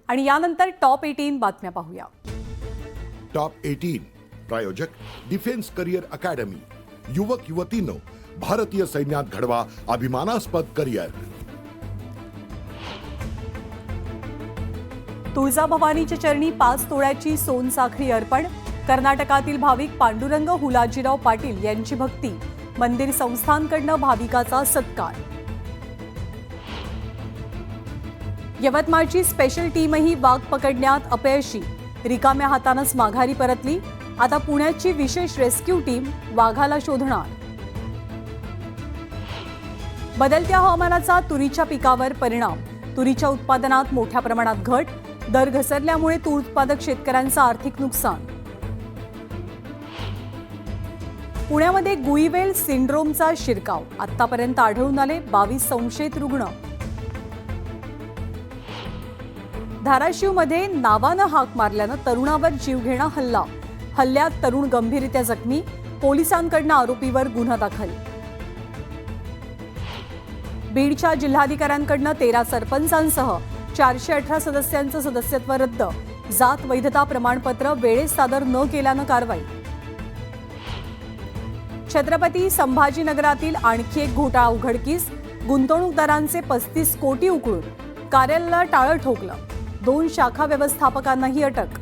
आणि यानंतर टॉप 18 बातम्या पाहूया। टॉप 18 प्रायोजक डिफेन्स करिअर अकॅडमी। युवक युवतींनो, भारतीय सैन्यात घडवा अभिमानास्पद करिअर। तुळजाभवानीच्या चरणी 5 तोळ्याची सोनसाखळी अर्पण। कर्नाटकातील भाविक पांडुरंग हुलाजीराव पाटील यांची भक्ती। मंदिर संस्थानकडनं भाविकाचा सत्कार। यवतमाळची स्पेशल टीमही वाघ पकडण्यात अपयशी। रिकाम्या हातानंच माघारी परतली। आता पुण्याची विशेष रेस्क्यू टीम वाघाला शोधणार। बदलत्या हवामानाचा तुरीच्या पिकावर परिणाम। तुरीच्या उत्पादनात मोठ्या प्रमाणात घट। दर घसरल्यामुळे तूर उत्पादक शेतकऱ्यांचं आर्थिक नुकसान। पुण्यामध्ये गुईवेल सिंड्रोमचा शिरकाव। आतापर्यंत आढळून आले 22 संशयित रुग्ण। धाराशिवमध्ये नावानं हाक मारल्यानं तरुणावर जीवघेणा हल्ला। हल्ल्यात तरुण गंभीररित्या जखमी। पोलिसांकडनं आरोपीवर गुन्हा दाखल। बीडच्या जिल्हाधिकाऱ्यांकडनं 13 सरपंचांसह 418 सदस्यांचं सदस्यत्व रद्द। जात वैधता प्रमाणपत्र वेळेत सादर न केल्यानं कारवाई। छत्रपती संभाजीनगरातील आणखी एक घोटाळा उघडकीस। गुंतवणूकदारांचे 35 कोटी उकळून कार्यालयाला टाळं ठोकलं। 2 शाखा व्यवस्थापकांनाही अटक।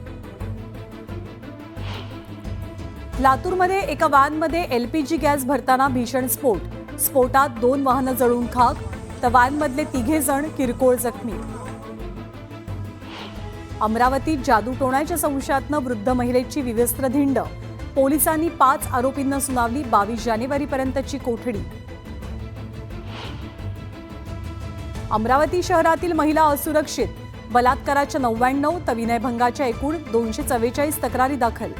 लातूरमध्ये एका व्हॅनमध्ये LPG गॅस भरताना भीषण स्फोट। स्फोटात 2 वाहनं जळून खाक, तर व्हॅनमधले 3 जण किरकोळ जखमी। अमरावतीत जादूटोण्याच्या संशयातनं वृद्ध महिलेची विवस्त्र धिंड। पोलिसांनी 5 आरोपींना सुनावली 22 जानेवारीपर्यंतची कोठडी। अमरावती शहरातील महिला असुरक्षित। बलात्काराच्या 99 तर विनयभंगाच्या एकूण 244 तक्रारी दाखल।